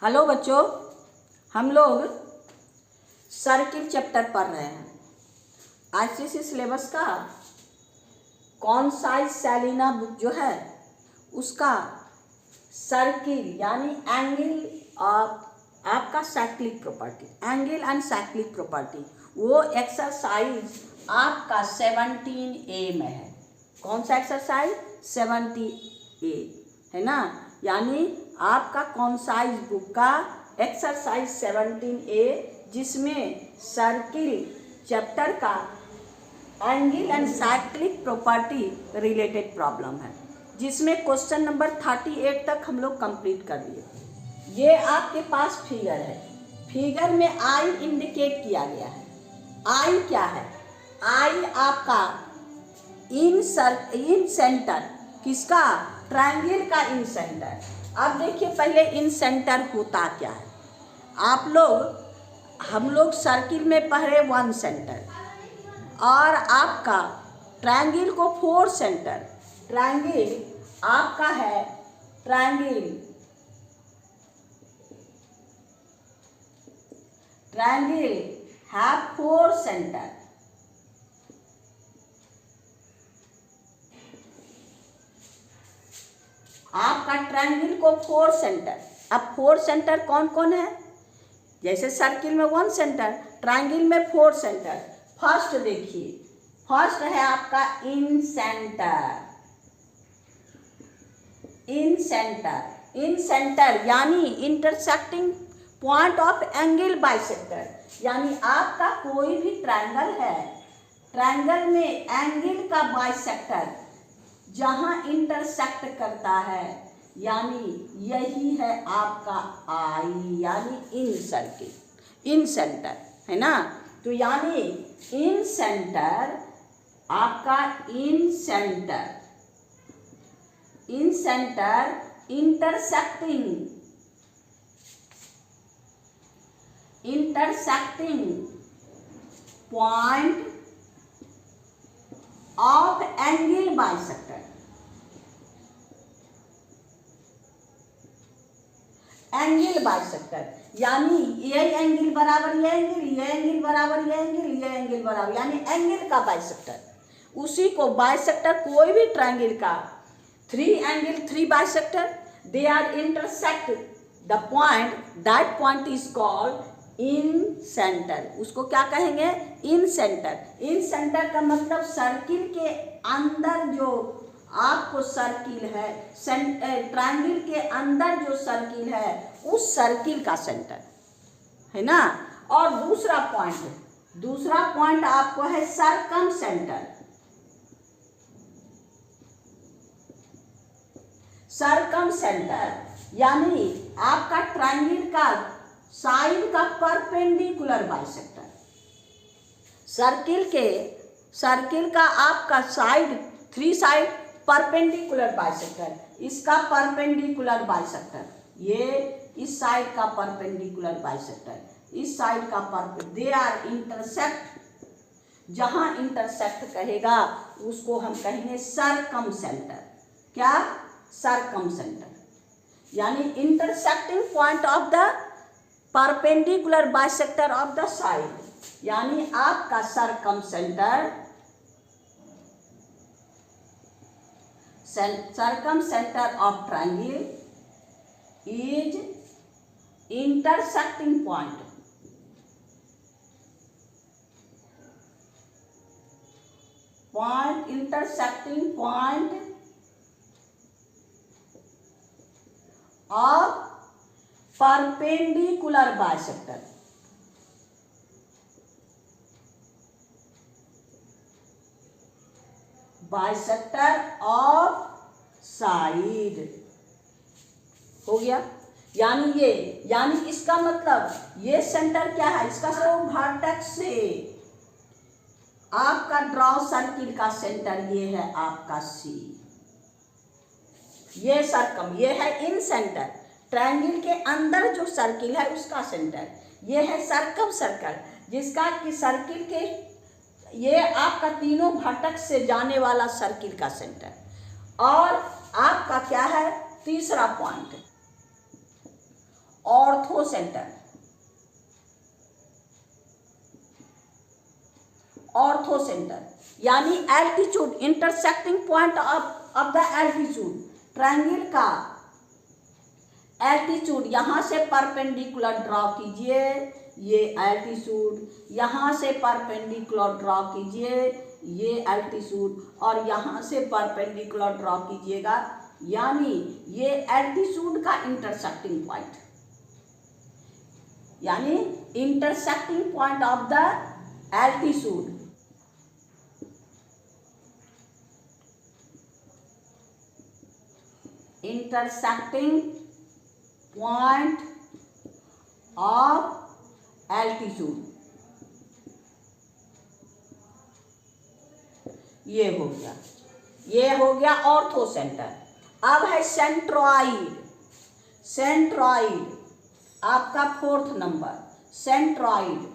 Hello बच्चों, हम लोग सर्किल चैप्टर पढ़ रहे हैं। आईसीएसई सिलेबस का कॉन्साइज सेलिना बुक जो है उसका सर्किल यानी एंगल ऑफ आपका cyclic property, angle and cyclic property, वो एक्सरसाइज आपका 17A में है। कौन सा एक्सरसाइज? 70A है ना। यानी आपका कॉन्साइज बुक का एक्सरसाइज 17A, जिसमें सर्किल चैप्टर का angle and cyclic property related problem है, जिसमें क्वेश्चन नंबर 38 तक हम लोग कंप्लीट कर लिए। ये आपके पास फिगर है, फिगर में आई इंडिकेट किया गया है। आई क्या है? आई आपका इन सेंटर, किसका? ट्रायंगल का इन सेंटर। अब देखिए पहले इन सेंटर होता क्या है। हम लोग सर्किल में पढ़े 1 सेंटर और आपका ट्रायंगल को 4 सेंटर। ट्रायंगल आपका है, ट्रायंगल है 4 सेंटर। आपका ट्रायंगल को 4 सेंटर। अब 4 सेंटर कौन कौन है? जैसे सर्किल में 1 सेंटर, ट्रायंगल में 4 सेंटर। फर्स्ट देखिए, फर्स्ट है आपका इन सेंटर। इन सेंटर, इन सेंटर यानी intersecting point of angle bisector. यानी आपका कोई भी ट्रायंगल है, ट्रायंगल में एंगल का बाइसेक्टर जहां इंटरसेक्ट करता है, यानी यही है आपका आई, यानी इन सर्किल, इन सेंटर है ना। तो यानी इन सेंटर, आपका incentre intersecting point of angle bisector. Angle bisector यानी ये एंगल बराबर ये एंगल, ये एंगल बराबर ये एंगल, ये एंगल बराबर, यानी एंगल का बाइसेक्टर। उसी को बाइसेक्टर कोई भी ट्रायंगल का 3 angle 3 bisector, they are intersect the point, that point is called incentre. उसको क्या कहेंगे? इन सेंटर। इन सेंटर का मतलब सर्किल के अंदर जो आपको सर्किल है, ट्रायंगल के अंदर जो सर्किल है उस सर्किल का सेंटर है ना। और दूसरा पॉइंट आपको है सरकम सेंटर। सरकम सेंटर यानी आपका ट्रायंगल का साइड का परपेंडिकुलर बाइसेक्टर। सर्किल का आपका साइड, 3 साइड परपेंडिकुलर बाइसेक्टर, इसका परपेंडिकुलर बाइसेक्टर, ये इस साइड का परपेंडिकुलर बाइसेक्टर, इस साइड का दे आर इंटरसेक्ट। जहां इंटरसेक्ट कहेगा उसको हम कहेंगे सरकम सेंटर। क्या? सरकम सेंटर यानी intersecting point of the perpendicular bisector of the side, यानी आपका सरकम centre, circum center of triangle is intersecting point of perpendicular bisector। Bisector of side हो गया। यानी इसका मतलब ये सेंटर क्या है? इसका वर्टेक्स से आपका ड्रॉ सर्किल का सेंटर ये है आपका सी। ये सरकम, ये है इन सेंटर, ट्रायंगल के अंदर जो सर्किल है उसका सेंटर। ये है सरकम सर्कल, जिसका कि सर्किल के ये आपका तीनों घटक से जाने वाला सर्किल का सेंटर। और आपका क्या है? तीसरा पॉइंट, और ऑर्थो सेंटर, ऑर्थो सेंटर यानी altitude, intersecting point of the altitude, triangle का एल्टीट्यूड यहां से परपेंडिकुलर ड्रॉ कीजिए, ये एल्टीट्यूड, यहां से परपेंडिकुलर ड्रॉ कीजिए, ये एल्टीट्यूड, और यहां से परपेंडिकुलर ड्रॉ कीजिएगा, यानी ये एल्टीट्यूड का इंटरसेक्टिंग पॉइंट, यानी intersecting point of the altitude, intersecting point of altitude, ये हो गया, ये हो गया ऑर्थो सेंटर। अब है सेंट्रॉइड, सेंट्रॉइड आपका 4th नंबर, सेंट्रॉइड,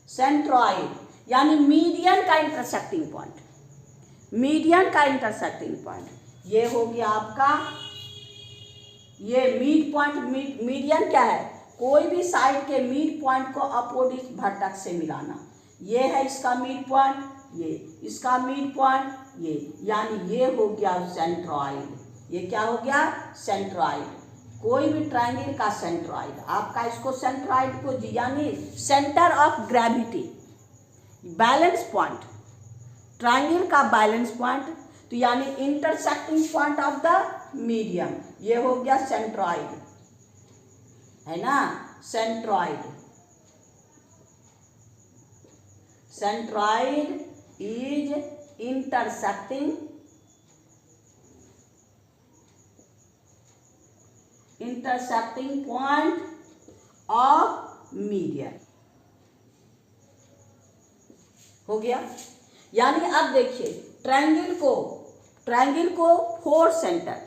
सेंट्रॉइड यानी मीडियन का इंटरसेक्टिंग पॉइंट, मीडियन का इंटरसेक्टिंग पॉइंट, ये हो गया आपका, ये मिड पॉइंट, मीडियन क्या है, कोई भी साइड के मिड पॉइंट को अपोजिट वर्टेक्स से मिलाना, ये है इसका मिड पॉइंट, ये इसका मिड पॉइंट, ये, यानी ये हो गया सेंट्रॉइड, ये क्या हो गया सेंट्रॉइड, कोई भी ट्रायंगल का सेंट्रॉइड, आपका इसको सेंट्रॉइड को यानी centre of gravity, balance point, triangle का बैलेंस पॉइंट, तो यानी intersecting point of the medium, ये हो गया सेंट्रॉइड, है ना, centroid, centroid is intersecting point of medium, हो गया। यानी अब देखिए ट्रायंगल को 4 सेंटर,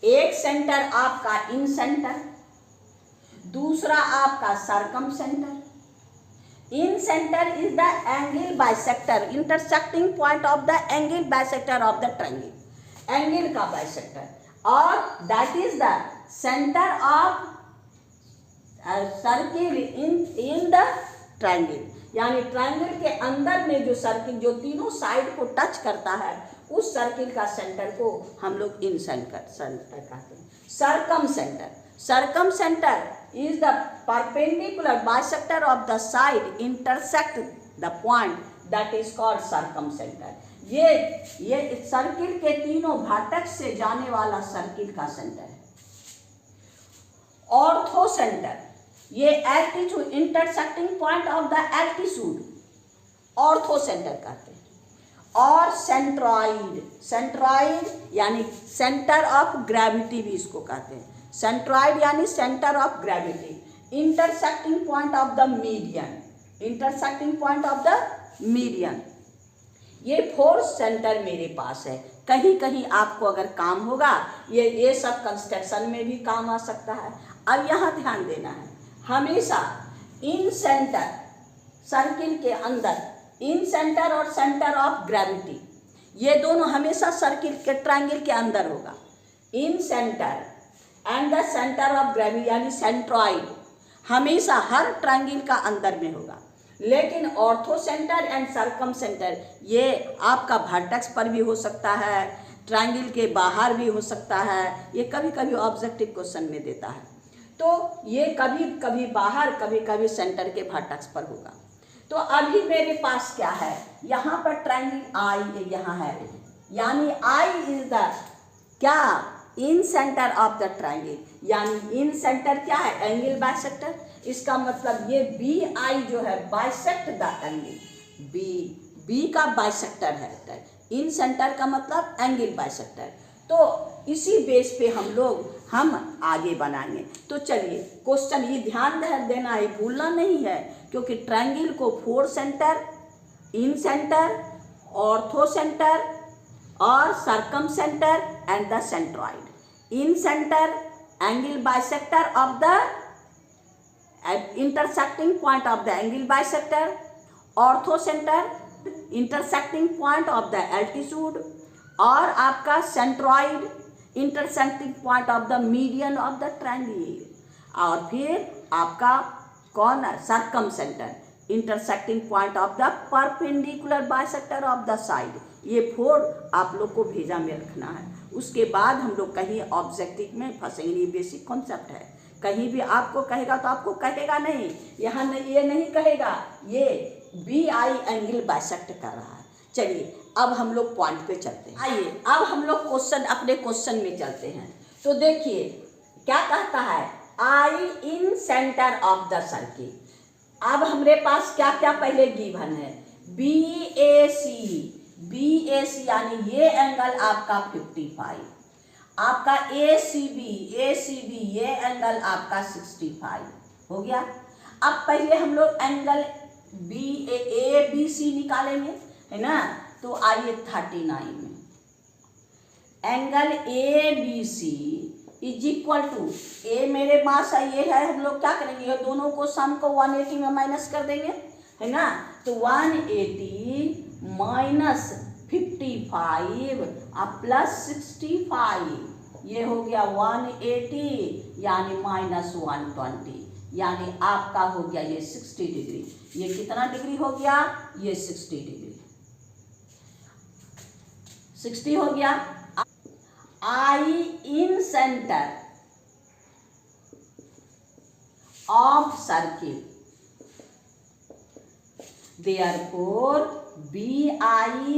एक सेंटर आपका इन सेंटर, दूसरा आपका circumcentre, incentre is the angle bisector, intersecting point of the angle bisector of the triangle, angle का बाइसेक्टर, और that is the centre of circle in the triangle, यानी triangle के अंदर में जो circle जो तीनों साइड को टच करता है, उस सर्किल का सेंटर को हम लोग इन सेंटर कहते हैं। Circumcentre, circumcentre is the perpendicular bisector of the side intersect the point that is called circumcentre, ये सर्किल के तीनों वर्टेक्स से जाने वाला सर्किल का सेंटर है। ऑर्थो सेंटर, ये altitude, intersecting point of the altitude, ortho centre कहते हैं। और सेंट्रॉइड, सेंट्रॉइड यानी सेंटर ऑफ ग्रेविटी भी इसको कहते हैं, सेंट्रॉइड यानी centre of gravity, intersecting point of the median, intersecting point of the median. ये 4 सेंटर मेरे पास है, कहीं कहीं आपको अगर काम होगा, ये सब कंस्ट्रक्शन में भी काम आ सकता है। अब यहाँ ध्यान देना है, हमेशा इन सेंटर, सर्किल के अंदर इन सेंटर और सेंटर ऑफ ग्रेविटी, ये दोनों हमेशा सर्किल के ट्रायंगल के अंदर होगा। Incentre and the centre of gravity यानी सेंट्रॉइड हमेशा हर ट्रायंगल का अंदर में होगा, लेकिन orthocentre and circumcentre ये आपका वर्टेक्स पर भी हो सकता है, ट्रायंगल के बाहर भी हो सकता है, ये कभी कभी ऑब्जेक्टिव क्वेश्चन में देता है, तो ये कभी कभी बाहर कभी कभी सेंटर के वर्टेक्स पर होगा। तो अभी मेरे पास क्या है, यहाँ पर ट्रायंगल आई यहाँ है, यानी आई इज द क्या, इन सेंटर ऑफ द ट्रायंगल, यानी इन सेंटर क्या है, एंगल बाइसेक्टर, इसका मतलब ये बी आई जो है बाइसेक्ट द एंगल, बी का बाइसेक्टर है, इन सेंटर का मतलब एंगल बाइसेक्टर। तो इसी बेस पे हम आगे बनाएंगे। तो चलिए क्वेश्चन ये ध्यान देना है, भूलना नहीं है, क्योंकि ट्रायंगल को 4 centre, incentre, orthocentre और circumcentre and the centroid, incentre angle bisector of the intersecting point of the angle bisector, orthocentre intersecting point of the altitude, और आपका centroid intersecting point of the median of the triangle, और फिर आपका corner circumcentre intersecting point of the perpendicular bisector of the side. ये 4 आप लोग को भेजा में रखना है। उसके बाद हम लोग कहीं ऑब्जेक्टिव में फंसेंगे। ये बेसिक कॉन्सेप्ट है। कहीं भी आपको कहेगा तो आपको कहेगा नहीं, यहाँ नहीं, ये नहीं कहेगा ये BI एंगल बाइसेक्ट कर रहा है। चलिए अब हम लोग पॉइंट पे चलते हैं। आइए अब हम लोग अपने क्वेश्चन में चलते हैं। तो देखिए क्या कहता है, आई incentre of the circle. अब हमारे पास क्या क्या पहले गिवन है, BAC यानी ये एंगल आपका 55, आपका ACB ये एंगल आपका 65 हो गया। अब पहले हम लोग एंगल ABC निकालेंगे, है ना। तो आइए 39 में angle ABC is equal to, ए मेरे पास ये है, हम लोग क्या करेंगे, ये दोनों को सम को 180 में माइनस कर देंगे, है ना। तो 180 माइनस 55 और प्लस 65, ये हो गया 180 यानी माइनस 120, यानी आपका हो गया ये 60 डिग्री। ये कितना डिग्री हो गया, ये 60 डिग्री, 60 हो गया। I incentre of circle, therefore BI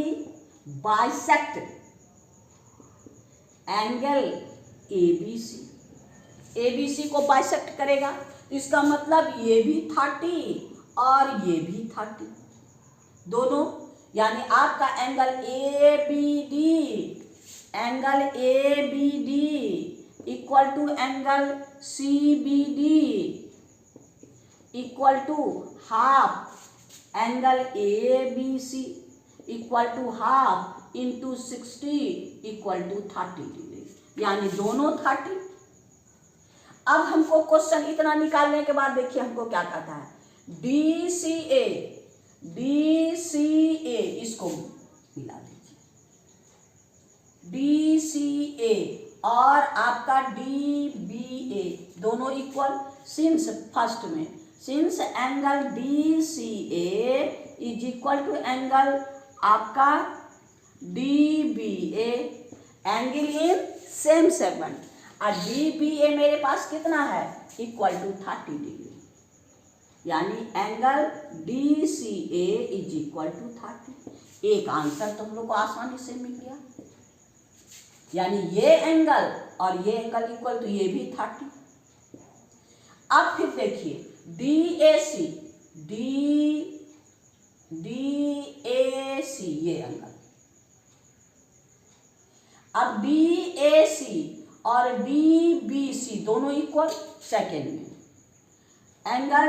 bisect angle ABC को बाइसेक्ट करेगा। इसका मतलब ये भी 30 और ये भी 30 दोनों, यानी आपका angle ABD equal to angle CBD equal to half angle ABC equal to half into 60 equal to 30 degree, यानी दोनों 30। अब हमको क्वेश्चन इतना निकालने के बाद देखिए हमको क्या कहता है, DCA इसको मिला लीजिए, DCA और आपका DBA दोनों इक्वल। सिंस फर्स्ट में since angle DCA is equal to angle आपका DBA, angle in same segment, और DBA मेरे पास कितना है, इक्वल टू 30 डिग्री, यानी angle DCA is equal to 30। एक आंसर तो हम लोग को आसानी से मिल गया, यानी ये एंगल और ये एंगल इक्वल, तो ये भी 30। अब फिर देखिए DAC ये एंगल, अब DAC और DBC दोनों इक्वल। सेकेंड में angle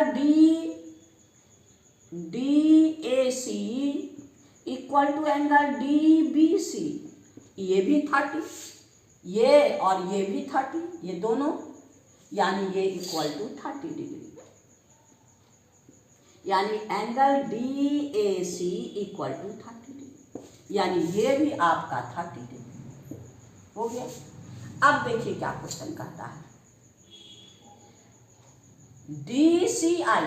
DAC equal to angle DBC, ये भी 30, ये और ये भी 30, ये दोनों, यानी ये इक्वल टू 30 डिग्री, यानी angle DAC equal to 30 degree, यानी ये भी आपका 30 डिग्री हो गया। अब देखिए क्या क्वेश्चन कहता है, DCI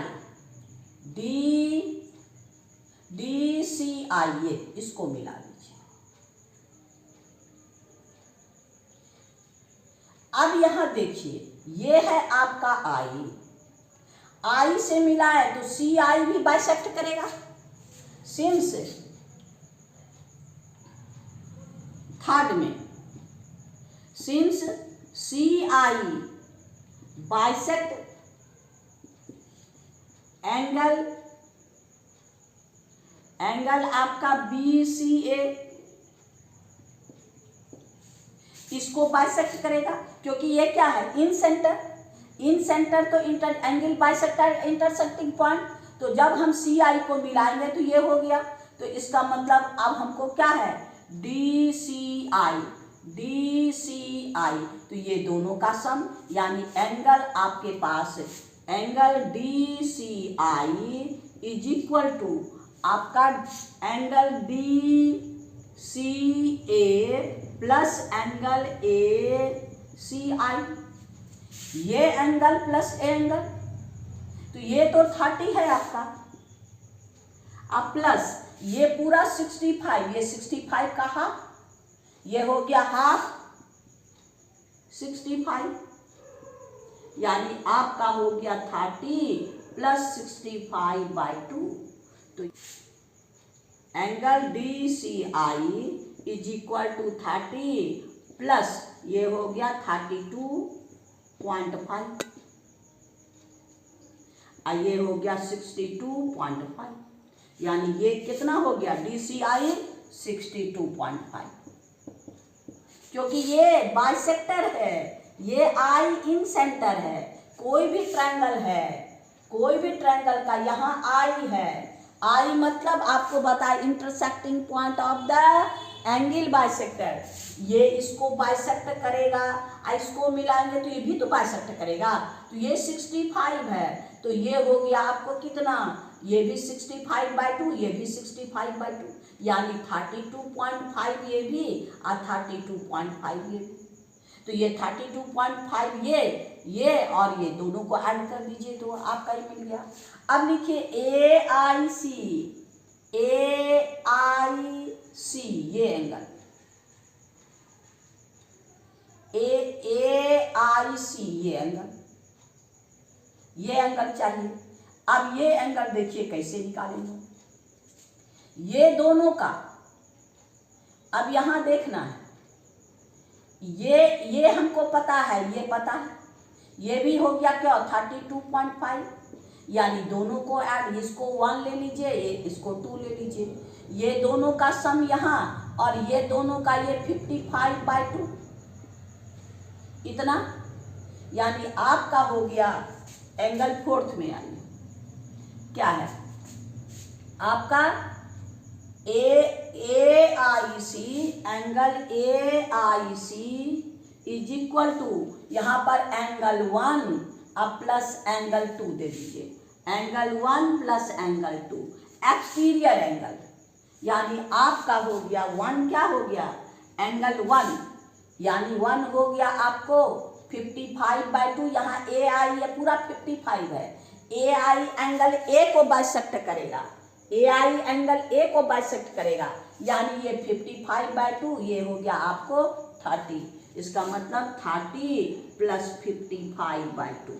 ये इसको मिला लीजिए। अब यहां देखिए ये है आपका I से मिला है तो CI भी बाइसेक्ट करेगा। सिंस थर्ड में सिंस CI बाइसेक्ट एंगल आपका BCA, इसको बाइसेक्ट करेगा, क्योंकि ये क्या है, इन सेंटर तो एंगल बाइसेक्टर इंटरसेक्टिंग पॉइंट, तो जब हम CI को मिलाएंगे तो ये हो गया। तो इसका मतलब अब हमको क्या है, DCI, तो ये दोनों का सम, यानी एंगल आपके पास angle DCI is equal to आपका angle D C A plus angle A C I, ये एंगल प्लस ए एंगल, तो ये तो 30 है आपका। अब प्लस ये पूरा 65, ये 65 का हाफ, ये हो गया हाफ 65, यानी आपका हो गया 30 प्लस 65/2। तो angle D C I is equal to 30 plus ये हो गया 32.5, ये हो गया 62.5, यानी ये कितना हो गया डी सी आई 62.5, क्योंकि ये बाइसेक्टर है, ये आई इन सेंटर है। कोई भी ट्रायंगल है, कोई भी ट्रायंगल का यहाँ आई है, आई मतलब आपको बताया intersecting point of the angle bisector, ये इसको बाइसेक्ट करेगा, इसको मिलाएंगे तो ये भी तो बाइसेक्ट करेगा, तो ये 65 है, तो ये हो गया आपको कितना, ये भी 65/2, ये भी 65/2, यानी 32.5 ये भी और 32.5 ये भी, तो ये 32.5 ये और ये दोनों को ऐड कर दीजिए तो आपका ही मिल गया। अब लिखिए ए आई सी ये एंगल, ए आई सी ये एंगल चाहिए। अब ये एंगल देखिए कैसे निकालेंगे, ये दोनों का अब यहां देखना है, ये हमको पता है, ये पता है, ये भी हो गया क्या 32.5, यानी दोनों को ऐड, इसको 1 ले लीजिए, इसको 2 ले लीजिए, ये दोनों का सम यहाँ और ये दोनों का ये 55/2 इतना, यानी आपका हो गया एंगल फोर्थ में, यानी क्या है आपका A I C, angle A I C is equal to यहाँ पर एंगल 1 अब प्लस एंगल 2 दे दीजिए, angle 1 plus angle 2 exterior angle, यानी आपका हो गया 1 क्या हो गया एंगल 1, यानी 1 हो गया आपको 55/2, यहाँ ए आई ये पूरा 55 है, ए आई एंगल ए को बाइसेक्ट करेगा, ए आई एंगल ए को बाइसेक्ट करेगा, यानी ये 55/2 ये हो गया आपको 30, इसका मतलब 30 प्लस 55/2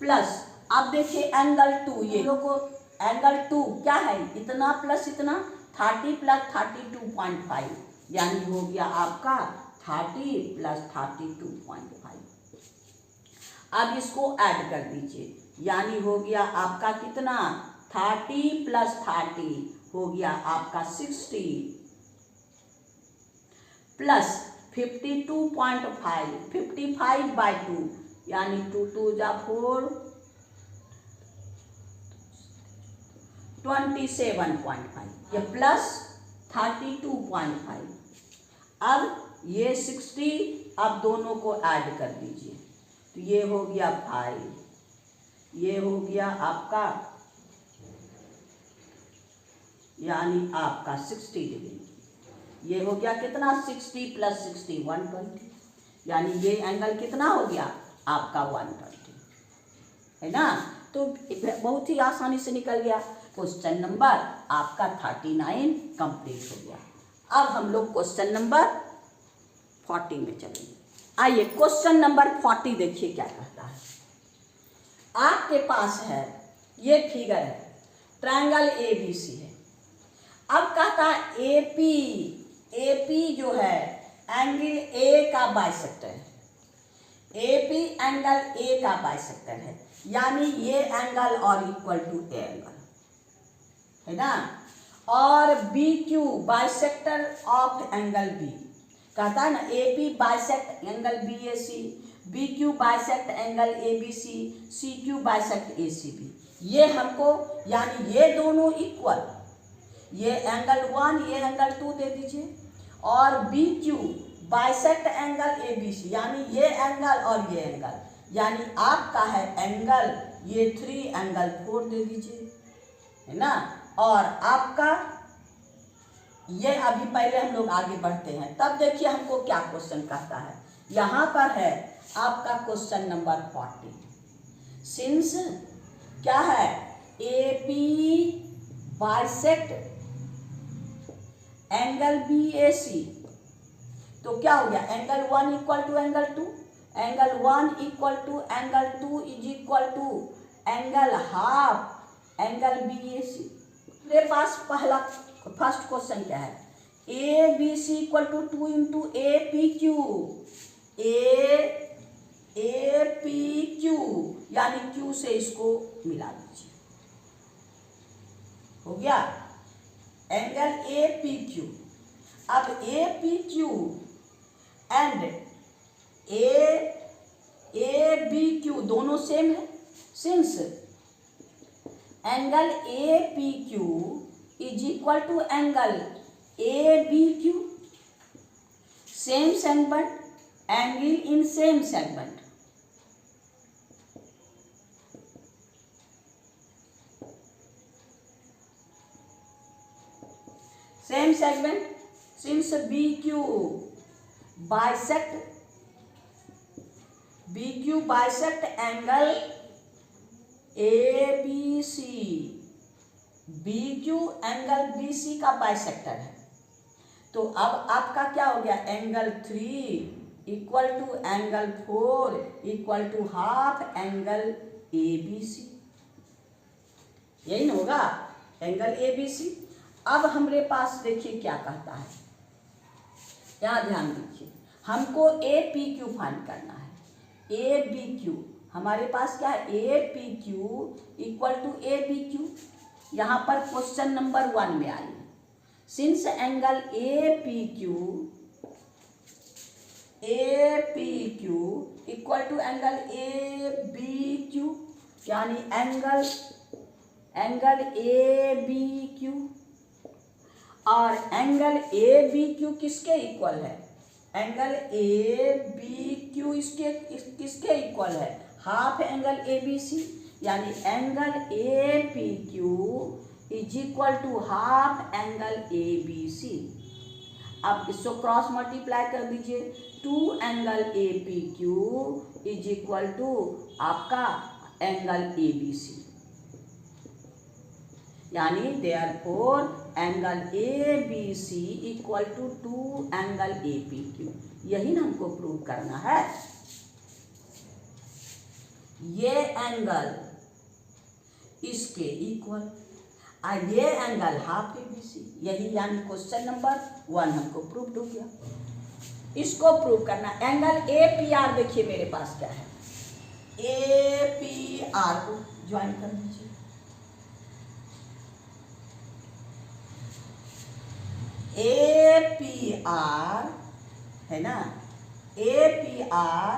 प्लस, अब देखिए एंगल 2, ये को एंगल 2 क्या है इतना प्लस इतना 30 प्लस 32.5, यानी हो गया आपका 30 प्लस 32.5। अब इसको ऐड कर दीजिए, यानी हो गया आपका कितना 30 प्लस 30 हो गया आपका 60 प्लस 52.5, 55/2 यानी 2 2 जा 4 27.5, ये प्लस 32.5, अब ये 60, अब दोनों को ऐड कर दीजिए, तो ये हो गया 5, ये हो गया आपका यानी आपका 60 डिग्री, ये हो गया कितना 60 प्लस 60 120, यानी ये एंगल कितना हो गया आपका 120, है ना। तो बहुत ही आसानी से निकल गया। क्वेश्चन नंबर आपका 39 कंप्लीट हो गया। अब हम लोग क्वेश्चन नंबर 40 में चलेंगे। आइए क्वेश्चन नंबर 40 देखिए क्या कहता है। आपके पास है ये फिगर है, ट्रायंगल ABC है। अब कहता है AP जो है एंगल A का बाइसेक्टर है, AP एंगल A का बाइसेक्टर है, यानी ये एंगल और इक्वल टू ए एंगल है ना। और BQ bisector of angle B, कहता है ना AP bisect angle BAC, BQ bisect angle ABC, CQ bisect ACB। ये हमको यानी ये दोनों इक्वल, ये एंगल 1 ये एंगल 2 दे दीजिए, और BQ बाइसेक्ट एंगल ABC, यानी ये एंगल और ये एंगल, यानी आपका है एंगल ये 3 एंगल 4 दे दीजिए, है ना। और आपका ये अभी पहले हम लोग आगे बढ़ते हैं, तब देखिए हमको क्या क्वेश्चन कहता है। यहाँ पर है आपका क्वेश्चन नंबर 40। सिंस क्या है, A P bisect angle B A C, तो क्या हो गया, angle 1 equal to angle 2, angle 1 equal to angle 2 is equal to angle half angle B A C. मेरे पास पहला फर्स्ट क्वेश्चन क्या है, A B C equal to 2 into A P Q, A P Q यानी Q से इसको मिला दीजिए, हो गया एंगल ए पी क्यू। अब A P Q and A B Q दोनों सेम है, since angle A P Q is equal to angle A B Q, same segment, angle in same segment, same segment, since B Q bisect angle A B C, B Q angle B C का bisector है। तो अब आपका क्या हो गया, angle 3 equal to angle 4 equal to half angle A B C, यही ना होगा एंगल ए बी सी। अब हमारे पास देखिए क्या कहता है, यहाँ ध्यान दीजिए, हमको ए पी क्यू फाइंड करना है। ए बी क्यू हमारे पास क्या है, A P Q equal to A B Q, यहाँ पर क्वेश्चन नंबर 1 में आई, since angle A P Q equal to angle A B Q, यानी एंगल ए बी क्यू, और एंगल ए बी क्यू किसके इक्वल है, एंगल ए बी क्यू इसके किसके इक्वल है, half angle A B C, यानी angle A P Q is equal to half angle A B C. अब इसको cross multiply कर दीजिए, 2 angle A P Q is equal to आपका angle A B C, यानी therefore angle A B C equal to 2 angle A P Q, यही ना हमको prove करना है। ये एंगल इसके इक्वल और ये angle half A B C, यही यानी क्वेश्चन नंबर 1 हमको प्रूव हो गया। इसको प्रूव करना, एंगल ए पी आर देखिए मेरे पास क्या है, ए पी आर को ज्वाइन कर दीजिए, ए पी आर है ना, A P R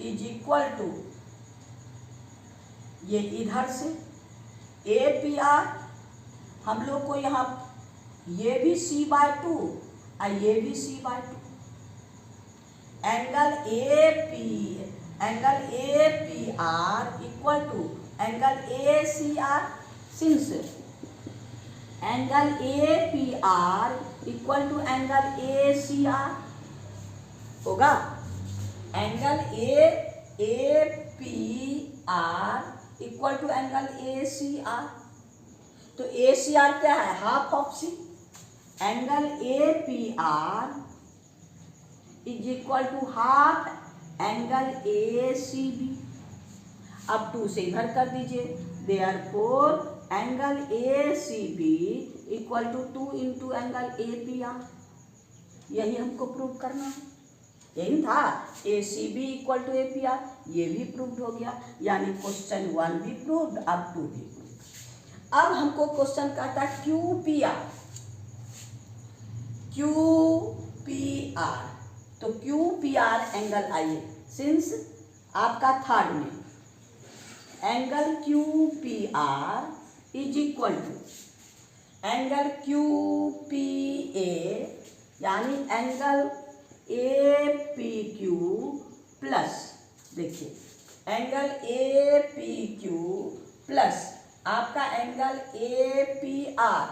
is equal to, ये इधर से ए पी आर हम लोग को यहाँ ये भी c/2 और ये भी c/2, angle A P R equal to angle A C R, since angle A P R equal to angle A C R होगा, angle A P R equal to angle A C R, तो A C R क्या है, half of C, angle A P R is equal to half angle A C B. अब 2 से इधर कर दीजिए, therefore angle A C B equal to 2 into angle A P R, यही हमको प्रूव करना है, यही था, A C B equal to A P R, ये भी प्रूव हो गया, यानी क्वेश्चन 1 भी प्रूव, अब 2 भी प्रूव। अब हमको क्वेश्चन कहता है क्यू पी आर, तो क्यू पी आर एंगल आइए, सिंस आपका थर्ड में angle Q P R is equal to angle Q P A, यानी angle A P Q plus, देखिए angle A P Q plus आपका angle A P R,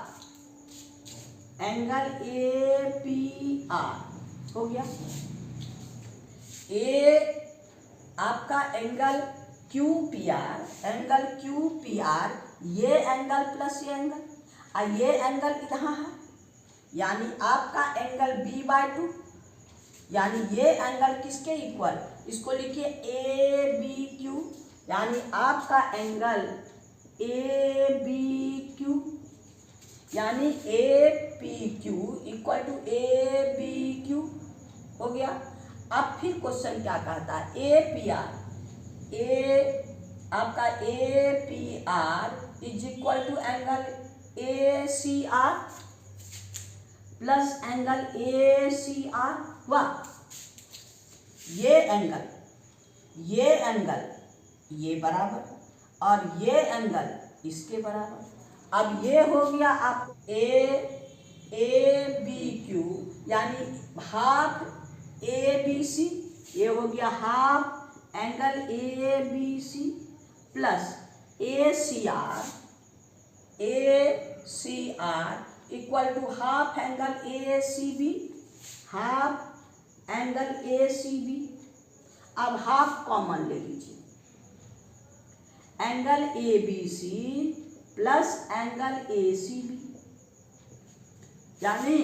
angle A P R हो गया। ए आपका angle Q P R, angle Q P R, ये angle plus ये angle, और ये एंगल यहाँ है, यानी आपका एंगल b/2, यानी ये एंगल किसके इक्वल, इसको लिखिए ए बी क्यू, यानी आपका एंगल ए बी क्यू, यानी A P Q equal to A B Q हो गया। अब फिर क्वेश्चन क्या कहता है, ए पी आर, आपका A P R is equal to angle A C R plus angle A C R. वाह, ये एंगल ये बराबर और ये एंगल इसके बराबर। अब ये हो गया आप ए बी क्यू, यानी हाफ ए बी सी, ये हो गया half angle A B C plus A C R equal to half angle A C B, half angle A C B. अब हाफ कॉमन ले लीजिए, angle A B C plus angle A C B, यानी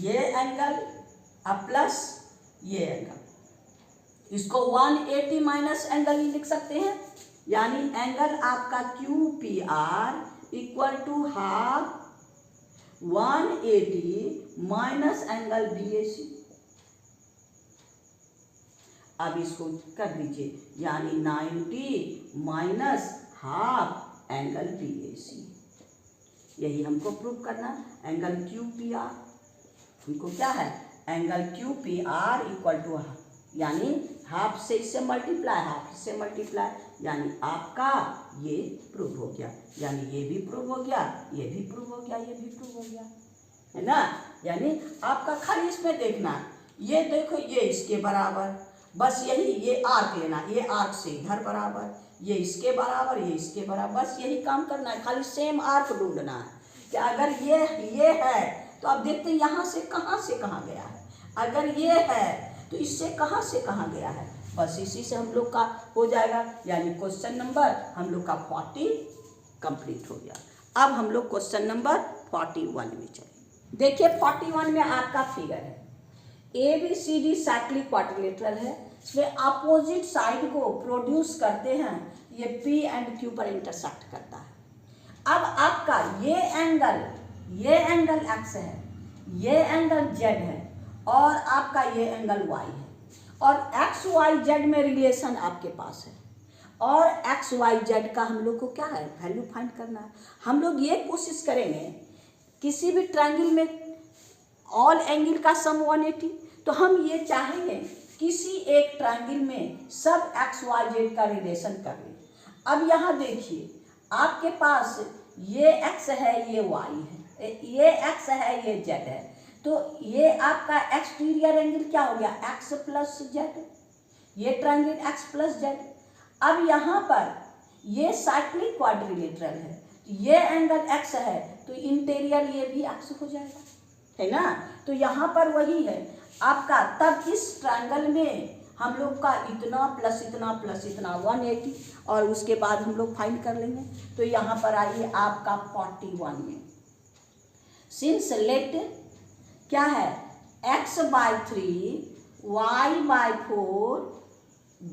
ये angle अब plus ये angle, इसको 180 minus angle ही लिख सकते हैं, यानी एंगल आपका Q P R equal to half 180 minus angle B A C. अब इसको कर दीजिए, यानी 90 minus half angle B A C, यही हमको प्रूव करना। एंगल क्यू पी आर हमको क्या है, angle Q P R equal to यानी हाफ से इससे मल्टीप्लाई, हाफ से मल्टीप्लाई, यानी आपका ये प्रूव हो गया, यानी ये भी प्रूव हो गया, ये भी प्रूव हो गया, ये भी प्रूव हो गया, है ना। यानी आपका खाली इसमें देखना, ये देखो ये इसके बराबर, बस यही ये आर्क लेना, ये आर्क से इधर बराबर, ये इसके बराबर, ये इसके बराबर, बस यही काम करना है, खाली सेम आर्क ढूंढना है कि अगर ये है तो आप देखते हैं यहाँ से कहाँ गया है, अगर ये है तो इससे कहाँ से कहाँ गया है, बस इसी से हम लोग का हो जाएगा। यानी क्वेश्चन नंबर हम लोग का 40 कंप्लीट हो गया। अब हम लोग क्वेश्चन नंबर 41 में चले। देखिए 41 में आपका फिगर है, A B C D cyclic quadrilateral है, इसमें अपोजिट साइड को प्रोड्यूस करते हैं, ये पी एंड क्यू पर इंटरसेक्ट करता है। अब आपका ये एंगल एक्स है, ये एंगल जेड है, और आपका ये एंगल वाई है, और एक्स वाई जेड में रिलेशन आपके पास है, और एक्स वाई जेड का हम लोग को क्या है, वैल्यू फाइंड करना है। हम लोग ये कोशिश करेंगे किसी भी ट्रायंगल में ऑल एंगल का सम 180, तो हम ये चाहेंगे किसी एक ट्रायंगल में सब एक्स वाई जेड का रिलेशन कर लें। अब यहाँ देखिए आपके पास ये एक्स है, ये वाई है, ये एक्स है, ये जेड है, तो ये आपका एक्सटीरियर एंगल क्या हो गया, एक्स प्लस जेड, ये ट्रायंगल एक्स प्लस जेड। अब यहाँ पर ये साइक्लिक क्वाड्रिलेटरल है, ये एंगल एक्स है, तो इंटीरियर ये भी एक्स हो जाएगा, है ना। तो यहाँ पर वही है आपका, तब इस ट्रायंगल में हम लोग का इतना प्लस इतना प्लस इतना 180, और उसके बाद हम लोग फाइंड कर लेंगे। तो यहाँ पर आइए आपका 41 में, सिंस लेट क्या है, x/3 y/4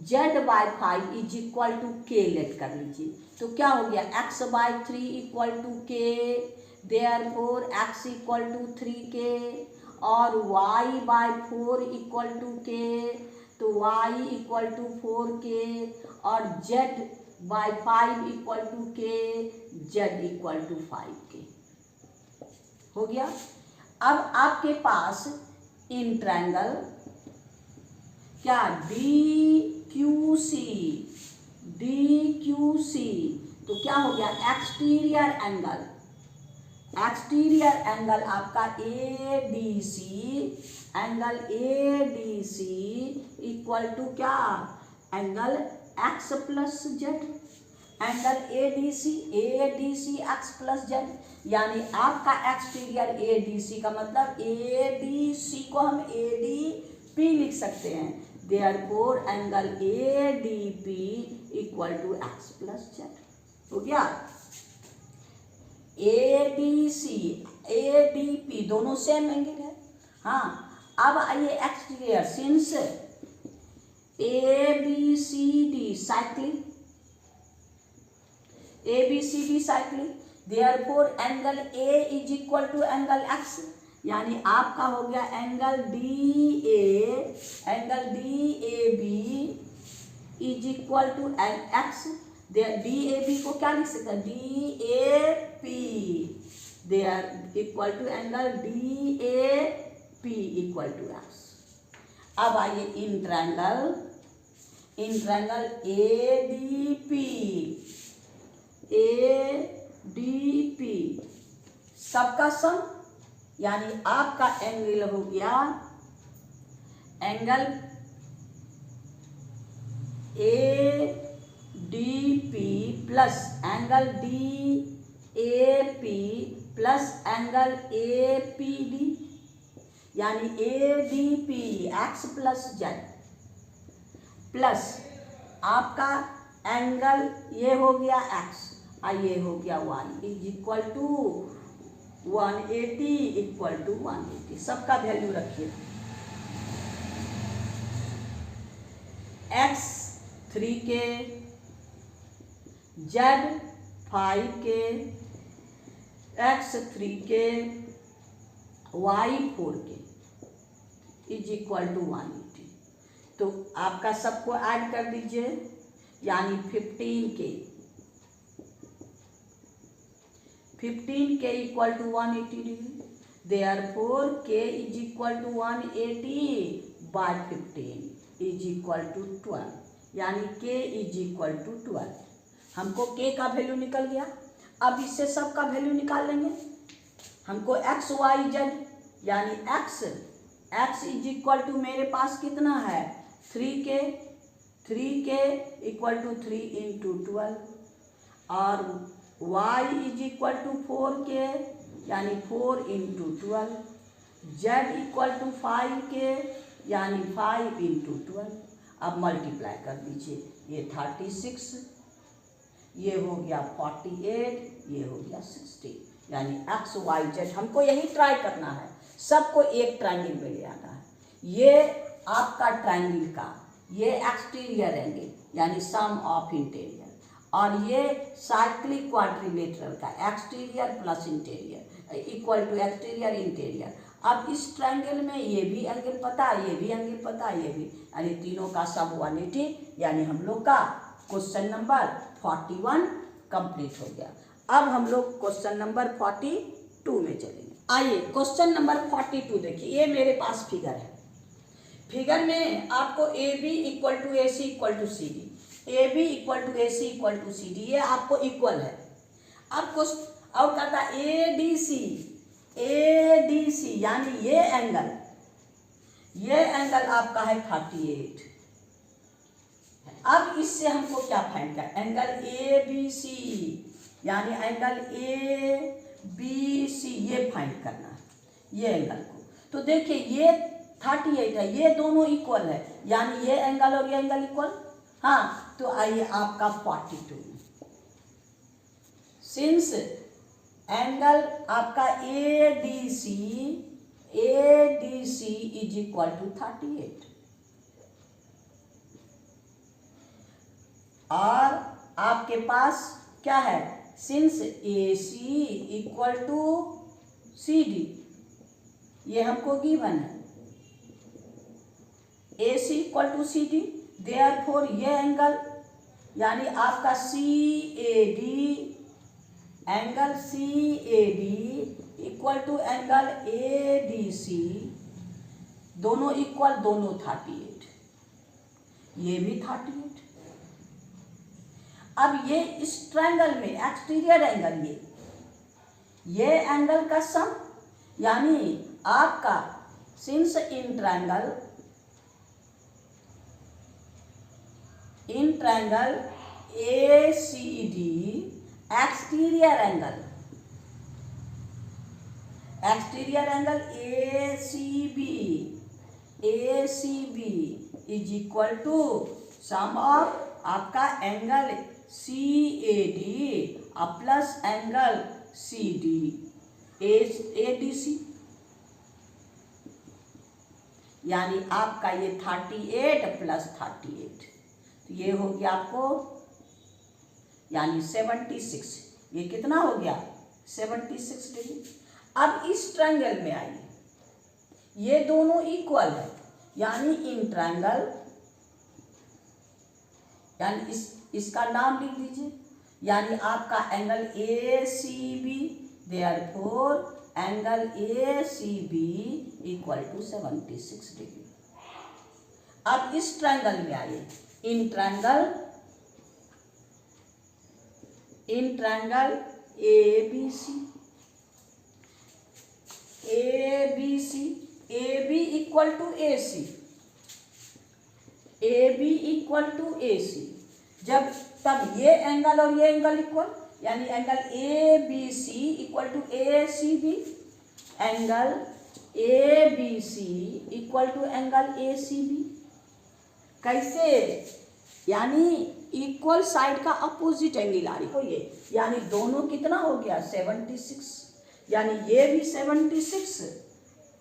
z/5 is equal to k let कर लीजिए। तो क्या हो गया, x/3 equal to k, therefore x equal to 3k, और y/4 इक्वल टू k, तो y इक्वल टू 4k, और z/5 equal to k, z equal to 5k हो गया। अब आपके पास इन ट्रायंगल क्या DQC, तो क्या हो गया, एक्सटीरियर एंगल आपका ADC, angle ADC equal to क्या, angle x plus Z, angle A D C X plus Z, यानी आपका एक्सटीरियर ए डी सी का मतलब ए डी सी को हम ए डी पी लिख सकते हैं। Therefore angle A D P equal to x plus z. हो गया। A D C A D P दोनों सेम एंगल है। हाँ, अब आइए exterior, since A B C D cyclic, A B C D cyclic, therefore angle A is equal to angle x, यानी आपका हो गया angle D A B is equal to x. D A B को क्या लिख सकते हैं, D A P, they are equal to angle D A P equal to X. अब आइए in triangle A D P सबका सम, यानी आपका एंगल हो गया angle A D P plus angle D A P plus angle A P D, यानी A D P X plus Z plus आपका angle ये हो गया एक्स और ये हो गया Y is equal to 180 equal to 180। सबका वैल्यू रखिए। X 3k, z 5k, x 3k, y 4k is equal to 180। तो आपका सबको ऐड कर दीजिए, यानी 15k equal to 180 degree. Therefore k is equal to 180 by 15 is equal to 12, यानी k is equal to 12। हमको k का वैल्यू निकल गया। अब इससे सब का वैल्यू निकाल लेंगे। हमको x y z, यानी x इज इक्वल टू मेरे पास कितना है 3k इक्वल टू 3 इंटू 12, और y is equal to 4k, यानी 4 into 12, z equal to 5k, यानी 5 इंटू 12। अब मल्टीप्लाई कर दीजिए, ये 36, ये हो गया 48, ये हो गया 60, यानी एक्स वाई जेड। हमको यही ट्राई करना है, सबको एक ट्रायंगल में ले आना है। ये आपका ट्रायंगल का ये एक्सटीरियर एंगल यानी सम ऑफ इंटीरियर, और ये साइक्लिक क्वाड्रिलेटरल का exterior plus interior equal to exterior interior. अब इस ट्रायंगल में ये भी एंगल पता है, ये भी एंगल पता है, ये भी, यानी तीनों का सब 180, यानी हम लोग का क्वेश्चन नंबर 41 कंप्लीट हो गया। अब हम लोग क्वेश्चन नंबर 42 में चलेंगे। आइए क्वेश्चन नंबर 42 देखिए। ये मेरे पास फिगर है। फिगर में आपको A B equal to A C equal to C D, A B equal to A C equal to C D, ये आपको इक्वल है। अब और कहता ए डी सी, यानी ये एंगल आपका है 38। अब इससे हमको क्या फाइंड करना, एंगल ए बी सी, यानी एंगल ए बी सी ये फाइंड करना है, ये एंगल को। तो देखिए ये 38 है, ये दोनों इक्वल है, यानी ये एंगल और ये एंगल इक्वल। हाँ, तो आइए आपका 42, सिंस एंगल आपका A D C is equal to 38, और आपके पास क्या है, since A C equal to C D, ये हमको गिवन है, A C equal to C D. Therefore ये एंगल यानी आपका C A D, angle C A D equal to angle A D C, दोनों इक्वल, दोनों 38, ये भी 38। अब ये इस ट्रायंगल में एक्सटीरियर एंगल, ये एंगल का सम, यानी आपका since in triangle ACD exterior angle ACB is equal to sum of आपका angle CAD plus angle CD ADC, यानी आपका ये 38 प्लस 38, तो ये हो गया आपको यानी 76। ये कितना हो गया 76 डिग्री। अब इस ट्रायंगल में आइए, ये दोनों इक्वल है, यानी इन ट्रायंगल, यानी इसका नाम लिख दीजिए, यानी आपका angle ACB, therefore angle ACB equal to 76 degree. अब इस ट्रायंगल में आइए, in triangle ABC AB equal to AC, जब तब ये एंगल और ये एंगल इक्वल, यानी angle ABC equal to ACB, angle ABC equal to angle ACB। कैसे, यानी इक्वल साइड का अपोजिट एंगल आ रही हो ये, यानी दोनों कितना हो गया 76, यानी ये भी 76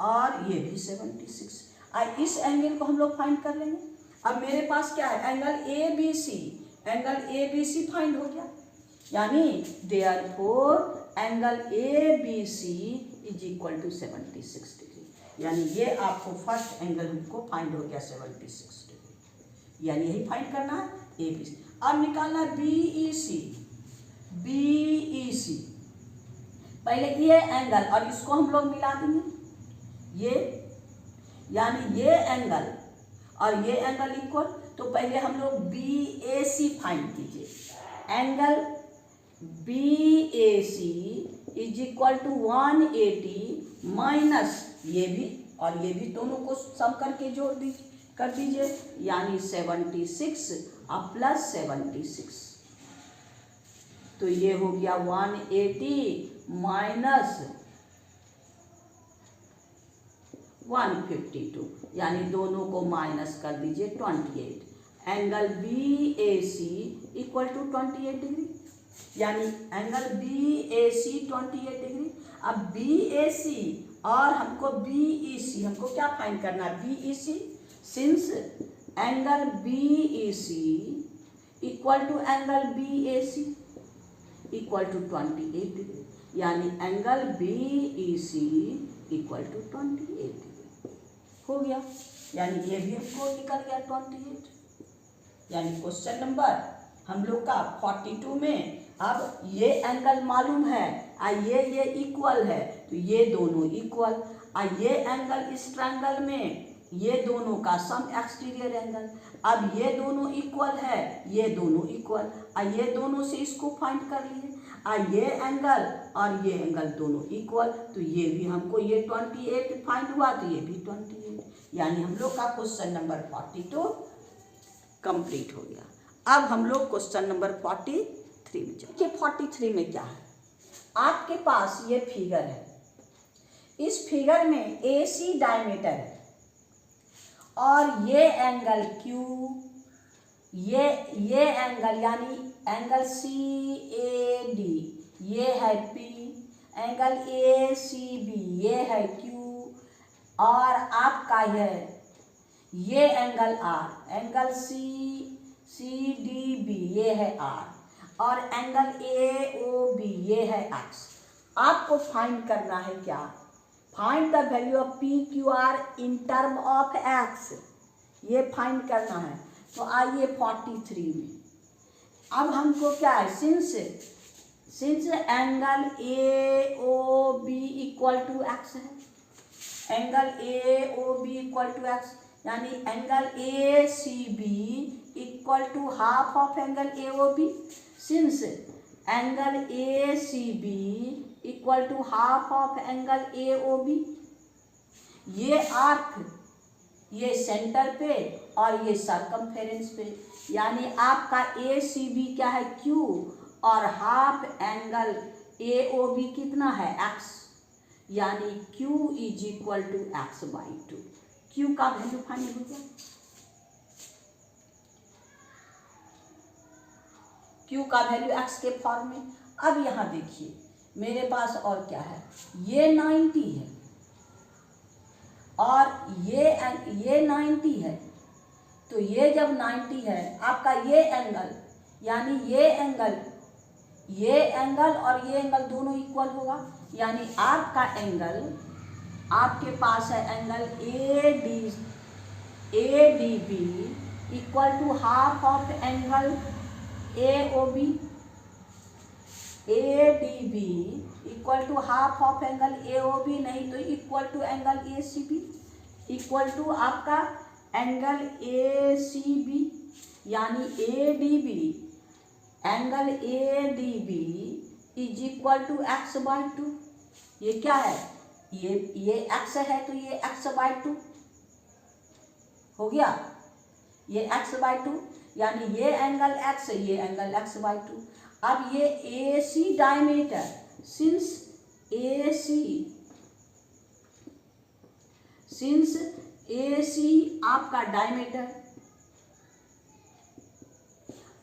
और ये भी 76। और इस एंगल को हम लोग फाइंड कर लेंगे। अब मेरे पास क्या है, एंगल ABC फाइंड हो गया, यानी therefore angle ABC is equal to 76 degree, यानी ये आपको फर्स्ट एंगल को फाइंड हो गया 76 डिग्री, यानी यही फाइंड करना है ABC। अब निकालना BEC, पहले ये एंगल और इसको हम लोग मिला देंगे, ये यानी ये एंगल और ये एंगल इक्वल, तो पहले हम लोग BAC फाइंड कीजिए। Angle BAC is equal to 180 minus ये भी और ये भी, दोनों को सम करके जोड़ दीजिए, कर दीजिए, यानी 76 और प्लस 76, तो ये हो गया 180 माइनस 152, यानी दोनों को माइनस कर दीजिए 28। Angle BAC equal to 28 degree, यानी एंगल BAC 28 डिग्री। अब BAC और हमको BEC, हमको क्या फाइंड करना है BEC, since angle BEC equal to angle BAC equal to 28 degree, यानी angle BEC equal to 28 degree हो गया, यानी ये भी हमको निकल गया 28। यानी क्वेश्चन नंबर हम लोग का 42 में, अब ये एंगल मालूम है और ये इक्वल है, तो ये दोनों इक्वल, और ये एंगल इस ट्रायंगल में ये दोनों का सम एक्सटीरियर एंगल, अब ये दोनों इक्वल है, ये दोनों इक्वल, और ये दोनों से इसको फाइंड कर लिए, और ये एंगल और ये एंगल दोनों इक्वल, तो ये भी हमको ये 28 फाइंड हुआ, तो ये भी 28, यानी हम लोग का क्वेश्चन नंबर 42 कंप्लीट हो गया। अब हम लोग क्वेश्चन नंबर 43 में चलिए। 43 में क्या है, आपके पास ये फिगर है, इस फिगर में AC डायमीटर है और ये एंगल Q, ये एंगल यानी एंगल CAD, ये है P, एंगल ACB ये है Q, और आपका ये एंगल R, एंगल CDB ये है R, और एंगल AOB ये है X। आपको फाइंड करना है क्या, find the value of PQR in term of X, ये फाइंड करना है। तो आइए 43 में, अब हमको क्या है, since angle AOB equal to X है, angle AOB equal to X, यानी angle ACB equal to half of angle AOB, since angle ACB equal to half of angle AOB, ये आर्क ये सेंटर पे और ये सरकमफेरेंस पे, यानी आपका ACB क्या है Q और हाफ एंगल AOB कितना है X, यानी Q is equal to x/2। Q का वैल्यू फाइंड हो गया, Q का वैल्यू x के फॉर्म में। अब यहाँ देखिए मेरे पास और क्या है, ये 90 है और ये 90 है, तो ये जब 90 है आपका ये एंगल, यानी ये एंगल और ये एंगल दोनों इक्वल होगा, यानी आपका एंगल, आपके पास है angle ADB equal to half of angle AOB, ADB equal to half of angle AOB, नहीं तो equal to angle ACB, equal to आपका एंगल ACB, यानी ADB angle ADB is equal to x/2। ये क्या है, ये x है तो ये x/2 हो गया, ये x/2, यानी ये एंगल x, ये एंगल x/2। अब ये AC डायमीटर, सिंस AC आपका डायमीटर,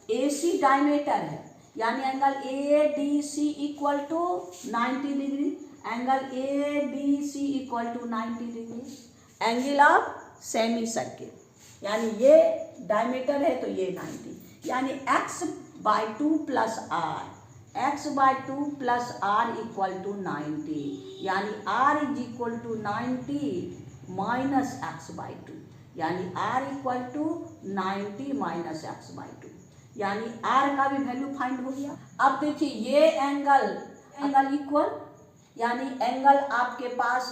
AC डायमीटर है, यानी angle ADC equal to 90 degree, angle ADC equal to 90 degree, angle of semi circle, यानी ये डायमीटर है तो ये 90, यानी x/2 plus r, x/2 plus r equal to 90, यानी r is equal to 90 minus x/2, यानी r equal to 90 minus x/2, यानी r का भी वैल्यू फाइंड हो गया। अब देखिए ये एंगल इक्वल, यानी एंगल आपके पास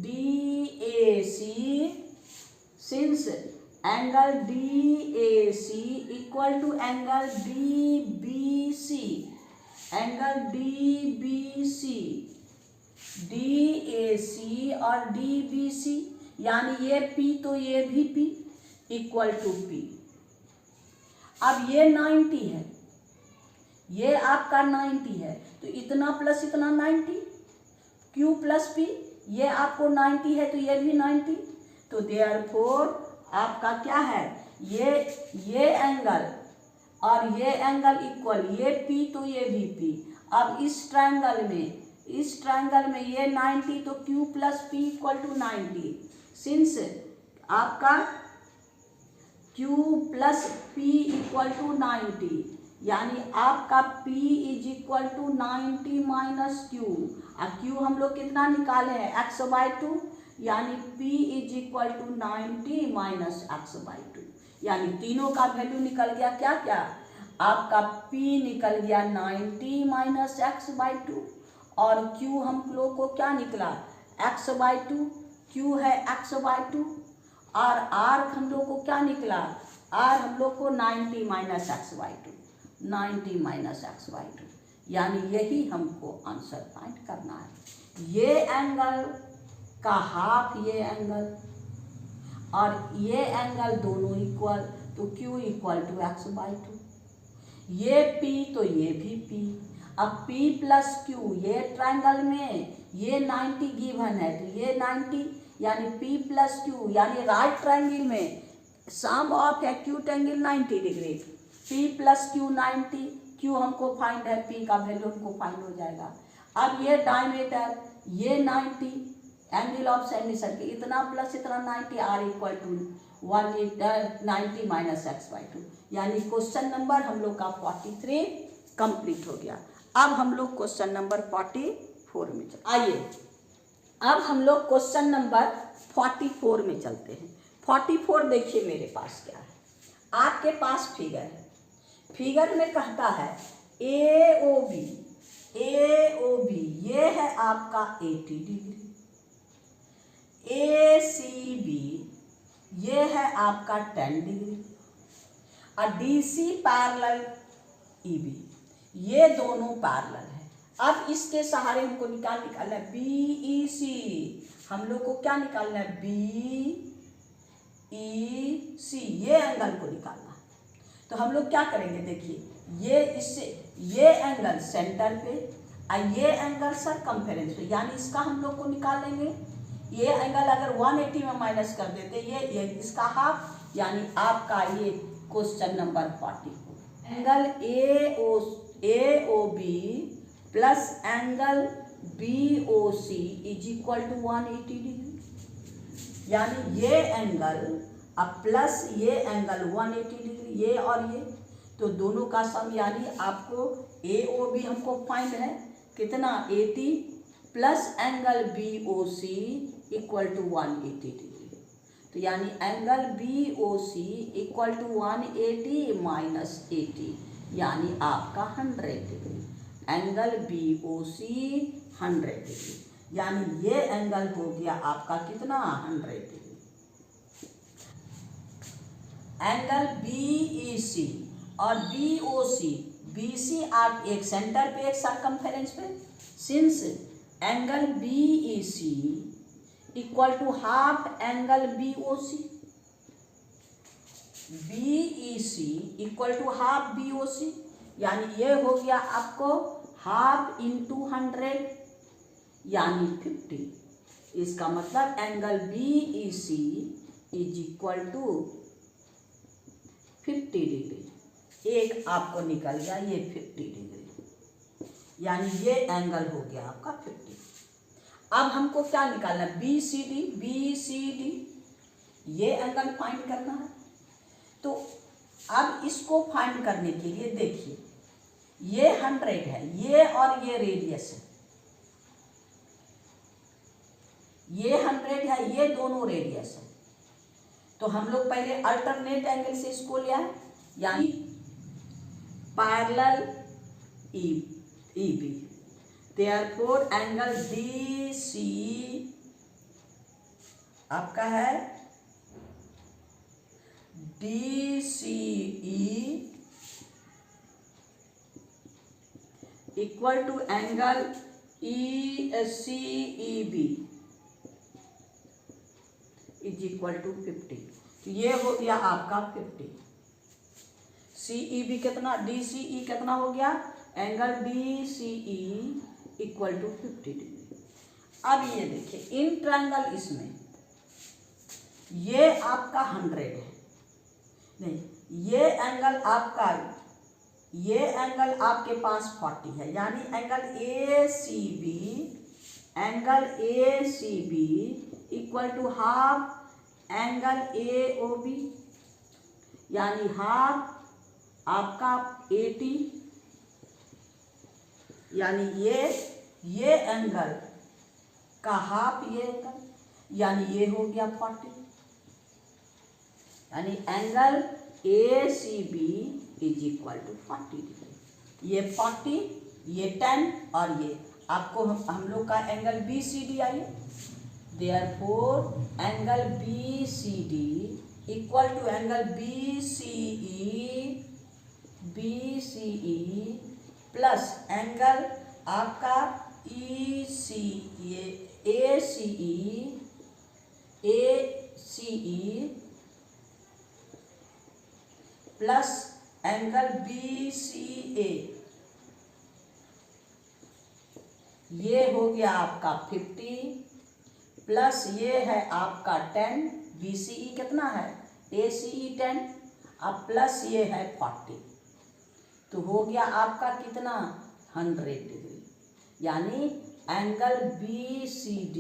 DAC, since angle DAC equal to angle DBC, angle DBC, DAC और DBC, यानी ये P तो ये भी P इक्वल टू P। अब ये 90 है, ये आपका 90 है, तो इतना प्लस इतना 90, Q प्लस P, ये आपको 90 है तो ये भी 90, तो देयरफॉर आपका क्या है, ये एंगल और ये एंगल इक्वल, ये P तो ये भी P। अब इस ट्रायंगल में ये 90 तो Q plus P equal to 90, since आपका Q plus P equal to 90, यानी आपका P is equal to 90 minus Q। अब Q हम लोग कितना निकाले हैं, x/2, यानी P is equal to 90 minus x/2, यानी तीनों का वैल्यू निकल गया क्या क्या, आपका P निकल गया 90 माइनस x/2 और Q हम लोग को क्या निकला x/2, Q है x/2 और R हम लोग को क्या निकला, R हम लोग को 90 माइनस x/2, 90 माइनस x/2, यानी यही हमको आंसर फाइंड करना है। ये एंगल का हाफ ये एंगल और ये एंगल दोनों इक्वल, तो Q इक्वल टू x/2, ये P तो ये भी P। अब P प्लस Q, ये ट्रायंगल में ये 90 गिवन है तो ये 90, यानी P प्लस Q, यानी राइट ट्रायंगल में sum of acute angle 90 degree, P plus Q 90, Q हमको फाइंड है, P का वैल्यू हमको फाइंड हो जाएगा। अब ये डायमीटर, ये 90, एंगल ऑफ सेमी सर्किल, इतना प्लस इतना 90, R equal to 190 minus x/2, यानी क्वेश्चन नंबर हम लोग का 43 कंप्लीट हो गया। अब हम लोग क्वेश्चन नंबर 44 में चलते, आइए अब हम लोग क्वेश्चन नंबर 44 में चलते हैं। 44 देखिए मेरे पास क्या है, आपके पास फिगर है, फिगर में कहता है AOB ये है आपका 80 डिग्री, ACB ये है आपका 10 डिग्री और DC पैरेलल EB, ये दोनों पैरेलल है। अब इसके सहारे हमको निकालना है BEC। हम लोग को क्या निकालना है? BEC, ये एंगल को निकालना है। तो हम लोग क्या करेंगे? देखिए, ये इससे ये एंगल सेंटर पे और ये एंगल सरकमफेरेंस पे, यानी इसका हम लोग को निकाल लेंगे। ये एंगल अगर 180 में माइनस कर देते, ये इसका हाफ, यानी आपका ये question number 40 angle AOB plus angle BOC is equal to 180 degree. यानी ये एंगल अब प्लस ये एंगल 180 डिग्री, ये और ये, तो दोनों का सम, यानी आपको AOB हमको फाइंड है कितना? 80 plus angle BOC equal to 180 degree. तो यानी angle BOC equal to 180 minus 80, यानी आपका 100 डिग्री। एंगल BOC 100 डिग्री, यानी ये एंगल हो गया आपका कितना? 100 डिग्री। एंगल BEC और BOC, BC आप एक सेंटर पे एक सरकमफेरेंस पे, since angle BEC equal to half angle BOC, BEC equal to half BOC, यानी ये हो गया आपको हाफ इंटू 100 यानी 50। इसका मतलब angle BEC is equal to 50 degree. एक आपको निकल गया ये 50 डिग्री, यानी ये एंगल हो गया आपका 50। अब हमको क्या निकालना है? BCD, ये एंगल फाइंड करना है। तो अब इसको फाइंड करने के लिए देखिए, ये 100 है, ये और ये रेडियस है, ये 100 है, ये दोनों रेडियस है। तो हम लोग पहले अल्टरनेट एंगल से इसको लिया है, यानी parallel EB। Therefore angle DC आपका है DCE equal to angle CEB is equal to 50। तो ये हो गया आपका 50। CEB कितना? DCE कितना हो गया? Angle DCE equal to 50 degree. अब ये देखिए, इन ट्रायंगल इसमें ये आपका 100 है, नहीं, ये एंगल आपके पास 40 है, यानी angle ACB equal to half angle AOB, यानी हाफ आपका 80, यानी ये एंगल का हाफ ये एंगल, यानी ये हो गया 40, यानी angle ACB is equal to 40 degree. ये 40, ये 10 और ये आपको हम लोग का एंगल BCD आइए। Therefore angle BCD equal to angle BCE plus angle आपका ACE प्लस एंगल BCA, ये हो गया आपका 50 प्लस ये है आपका 10, BCE कितना है? ACE 10, अब प्लस ये है 40, तो हो गया आपका कितना? 100 डिग्री, यानी एंगल BCD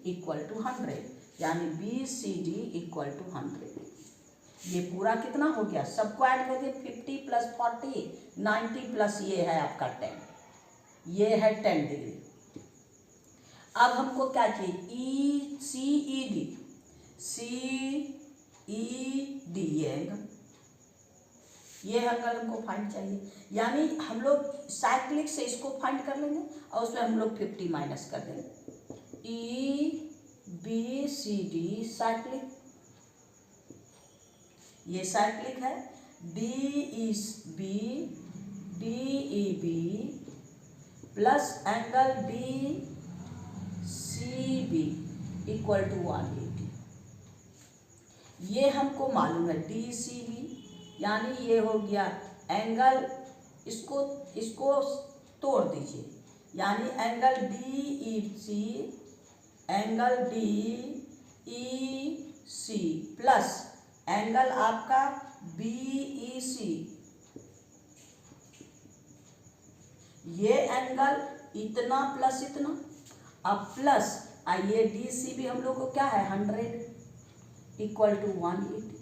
इक्वल टू 100, यानी BCD इक्वल टू 100। ये पूरा कितना हो गया? सबको ऐड कर दिए, 50 प्लस 40 90 प्लस ये है आपका 10, ये है 10 डिग्री। अब हमको क्या चाहिए? CED ये एंगल हमको फाइंड चाहिए, यानी हम लोग साइक्लिक से इसको फाइंड कर लेंगे और उसमें हम लोग 50 माइनस कर देंगे। EBCD साइक्लिक, ये साइक्लिक है। DEB plus angle D C B equal to 180। ये हमको मालूम है डी सी बी, यानी ये हो गया एंगल, इसको तोड़ दीजिए, यानी angle D E C, angle D E C plus angle आपका बी ई सी, ये एंगल इतना प्लस इतना, अब प्लस आइए डी सी भी हम लोग को क्या है 100 इक्वल टू 180,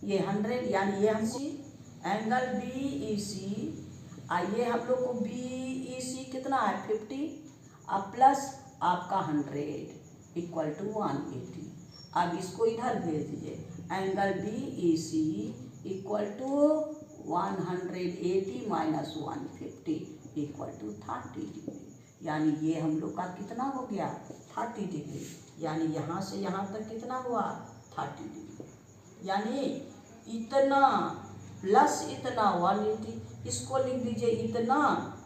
ये 100 यानी ये हमको एंगल डी ई सी, आइए हम लोग को बी ई सी कितना है 50, अब प्लस आपका 100 इक्वल टू 180। अब इसको इधर भेज दीजिए, angle D E C equal to 180 minus 150 equal to 30 degree, यानी ये हम लोग का कितना हो गया 30 डिग्री, यानी यहाँ से यहाँ तक कितना हुआ 30 डिग्री, यानी इतना प्लस इतना 180, इसको लिख दीजिए इतना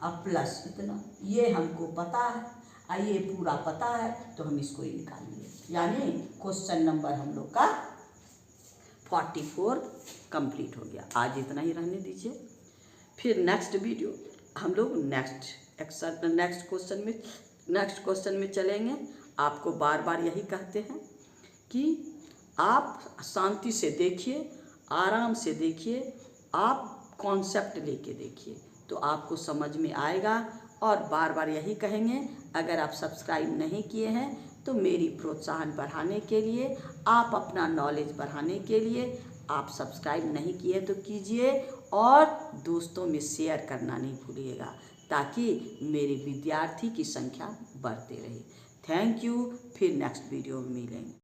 अब प्लस इतना, ये हमको पता है, आइए पूरा पता है तो हम इसको ही निकालेंगे, यानी क्वेश्चन नंबर हम लोग का 44 कंप्लीट हो गया। आज इतना ही रहने दीजिए, फिर नेक्स्ट वीडियो हम लोग नेक्स्ट क्वेश्चन में चलेंगे। आपको बार बार यही कहते हैं कि आप शांति से देखिए, आराम से देखिए, आप कॉन्सेप्ट लेके देखिए तो आपको समझ में आएगा। और बार बार यही कहेंगे, अगर आप सब्सक्राइब नहीं किए हैं तो मेरी प्रोत्साहन बढ़ाने के लिए, आप अपना नॉलेज बढ़ाने के लिए आप सब्सक्राइब नहीं किए तो कीजिए, और दोस्तों में शेयर करना नहीं भूलिएगा, ताकि मेरे विद्यार्थी की संख्या बढ़ते रहे। थैंक यू, फिर नेक्स्ट वीडियो में मिलेंगे।